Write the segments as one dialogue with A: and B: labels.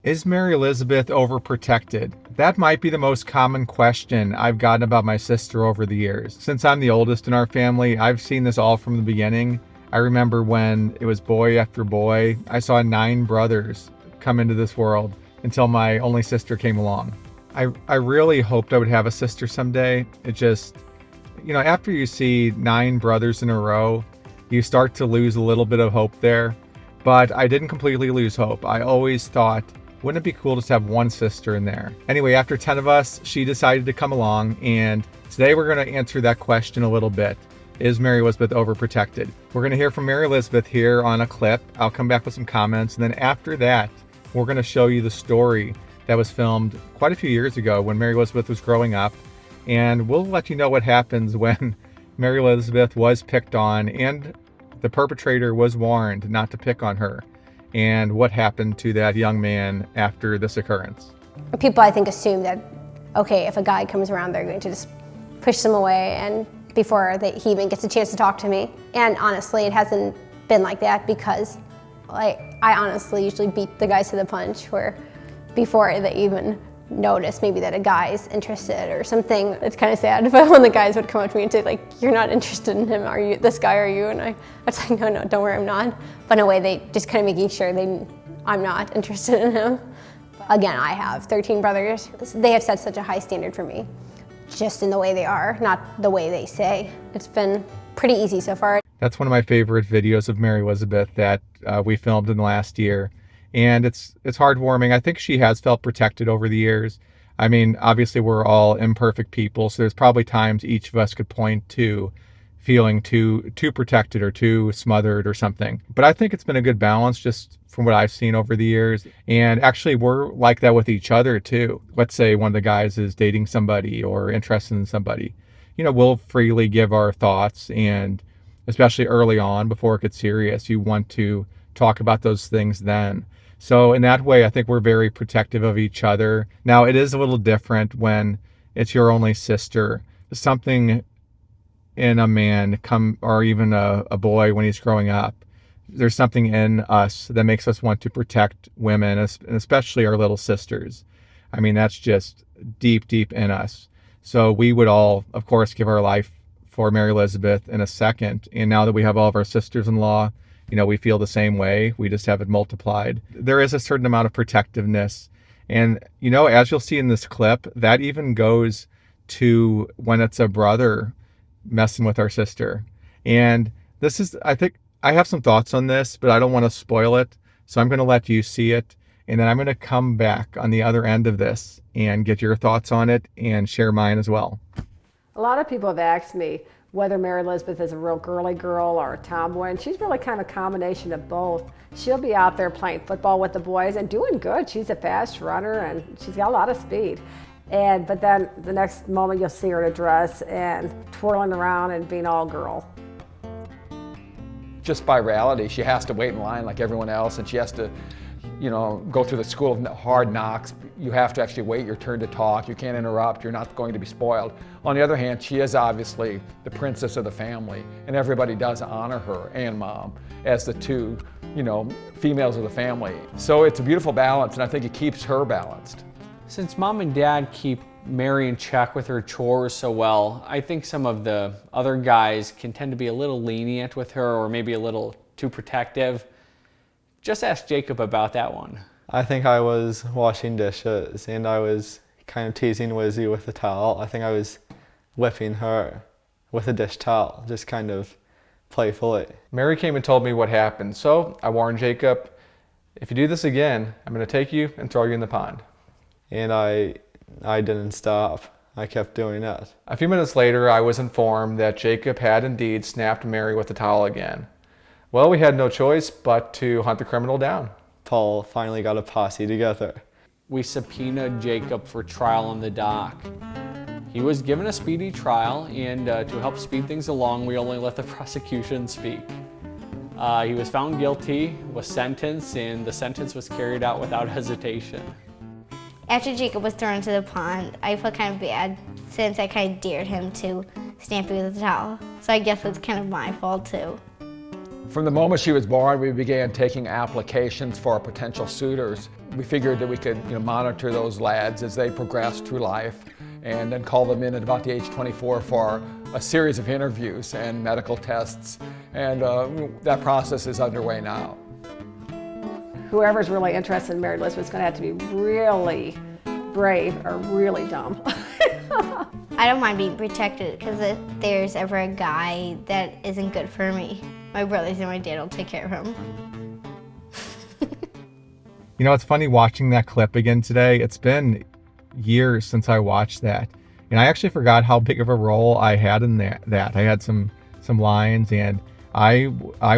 A: Is Mary Elizabeth overprotected? That might be the most common question I've gotten about my sister over the years. Since I'm the oldest in our family, I've seen this all from the beginning. I remember when it was boy after boy. I saw 9 brothers come into this world until my only sister came along. I really hoped I would have a sister someday. It just, after you see 9 brothers in a row, you start to lose a little bit of hope there. But I didn't completely lose hope. I always thought, wouldn't it be cool just to have one sister in there? Anyway, after 10 of us, she decided to come along, and today we're going to answer that question a little bit. Is Mary Elizabeth overprotected? We're going to hear from Mary Elizabeth here on a clip. I'll come back with some comments, and then after that, we're going to show you the story that was filmed quite a few years ago when Mary Elizabeth was growing up, and we'll let you know what happens when Mary Elizabeth was picked on and the perpetrator was warned not to pick on her, and what happened to that young man after this occurrence.
B: People, I think, assume that, okay, if a guy comes around, they're going to just push them away and before he even gets a chance to talk to me. And honestly, it hasn't been like that because I honestly usually beat the guys to the punch where before they even notice maybe that a guy's interested or something. It's kind of sad, but when the guys would come up to me and say, like, you're not interested in him, are you? This guy, are you? And I was like, no, don't worry, I'm not. But in a way, they just kind of making sure I'm not interested in him. Again, I have 13 brothers. They have set such a high standard for me, just in the way they are, not the way they say. It's been pretty easy so far.
A: That's one of my favorite videos of Mary Elizabeth that we filmed in the last year. And it's heartwarming. I think she has felt protected over the years. I mean, obviously we're all imperfect people, so there's probably times each of us could point to feeling too protected or too smothered or something. But I think it's been a good balance just from what I've seen over the years. And actually we're like that with each other too. Let's say one of the guys is dating somebody or interested in somebody. We'll freely give our thoughts, and especially early on before it gets serious, you want to talk about those things then. So in that way, I think we're very protective of each other. Now, it is a little different when it's your only sister. Something in a man or even a boy when he's growing up, there's something in us that makes us want to protect women, and especially our little sisters. I mean, that's just deep, deep in us. So we would all, of course, give our life for Mary Elizabeth in a second. And now that we have all of our sisters-in-law, we feel the same way. We just have it multiplied. There is a certain amount of protectiveness. And, as you'll see in this clip, that even goes to when it's a brother messing with our sister. And this is, I think, I have some thoughts on this, but I don't want to spoil it. So I'm going to let you see it. And then I'm going to come back on the other end of this and get your thoughts on it and share mine as well.
C: A lot of people have asked me whether Mary Elizabeth is a real girly girl or a tomboy, and she's really kind of a combination of both. She'll be out there playing football with the boys and doing good. She's a fast runner and she's got a lot of speed. But then the next moment you'll see her in a dress and twirling around and being all girl.
D: Just by reality, she has to wait in line like everyone else, and she has to go through the school of hard knocks. You have to actually wait your turn to talk. You can't interrupt. You're not going to be spoiled. On the other hand, she is obviously the princess of the family, and everybody does honor her and Mom as the two, females of the family. So it's a beautiful balance, and I think it keeps her balanced.
E: Since Mom and Dad keep Mary in check with her chores so well, I think some of the other guys can tend to be a little lenient with her or maybe a little too protective. Just ask Jacob about that one.
F: I think I was washing dishes and I was kind of teasing Wizzy with a towel. I think I was whipping her with a dish towel, just kind of playfully.
A: Mary came and told me what happened, so I warned Jacob, if you do this again, I'm going to take you and throw you in the pond.
F: And I didn't stop. I kept doing it.
A: A few minutes later, I was informed that Jacob had indeed snapped Mary with the towel again. Well, we had no choice but to hunt the criminal down.
F: Paul finally got a posse together.
E: We subpoenaed Jacob for trial on the dock. He was given a speedy trial, and to help speed things along, we only let the prosecution speak. He was found guilty, was sentenced, and the sentence was carried out without hesitation.
G: After Jacob was thrown into the pond, I felt kind of bad since I kind of dared him to stamp me with a towel. So I guess it's kind of my fault too.
D: From the moment she was born, we began taking applications for potential suitors. We figured that we could monitor those lads as they progressed through life and then call them in at about the age 24 for a series of interviews and medical tests. And that process is underway now.
C: Whoever's really interested in Mary Elizabeth is going to have to be really brave or really dumb.
G: I don't mind being protected because if there's ever a guy that isn't good for me, my brothers and my dad will take care of him.
A: You know, it's funny watching that clip again today. It's been years since I watched that. And I actually forgot how big of a role I had in that. I had some lines, and I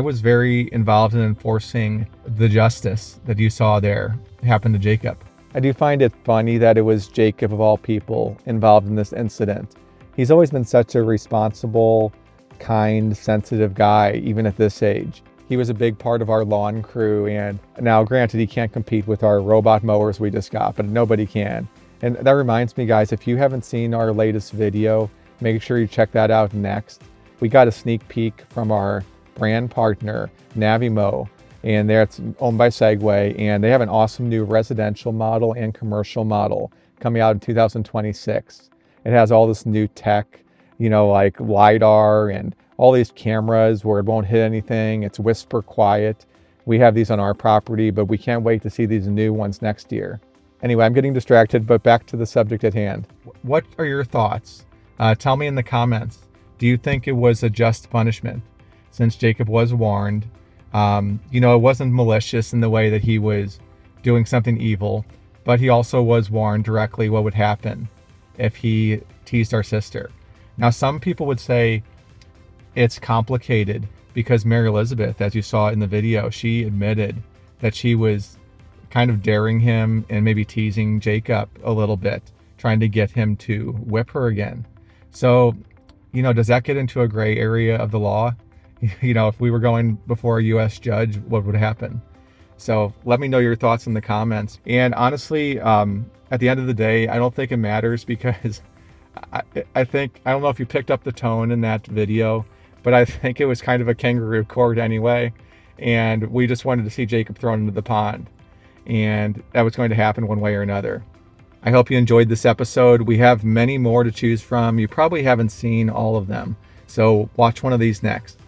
A: was very involved in enforcing the justice that you saw there happen to Jacob. I do find it funny that it was Jacob, of all people, involved in this incident. He's always been such a responsible, kind, sensitive guy, even at this age. He was a big part of our lawn crew, and now granted he can't compete with our robot mowers we just got, but nobody can. And that reminds me, guys, if you haven't seen our latest video, make sure you check that out next. We got a sneak peek from our brand partner, Navimow, and that's owned by Segway, and they have an awesome new residential model and commercial model coming out in 2026. It has all this new tech, like LiDAR and all these cameras where it won't hit anything. It's whisper quiet. We have these on our property, but we can't wait to see these new ones next year. Anyway, I'm getting distracted, but back to the subject at hand. What are your thoughts? Tell me in the comments. Do you think it was a just punishment since Jacob was warned? It wasn't malicious in the way that he was doing something evil, but he also was warned directly what would happen if he teased our sister. Now, some people would say it's complicated because Mary Elizabeth, as you saw in the video, she admitted that she was kind of daring him and maybe teasing Jacob a little bit, trying to get him to whip her again. So, does that get into a gray area of the law? If we were going before a U.S. judge, what would happen? So let me know your thoughts in the comments. And honestly, at the end of the day, I don't think it matters because I don't know if you picked up the tone in that video, but I think it was kind of a kangaroo court anyway. And we just wanted to see Jacob thrown into the pond. And that was going to happen one way or another. I hope you enjoyed this episode. We have many more to choose from. You probably haven't seen all of them. So watch one of these next.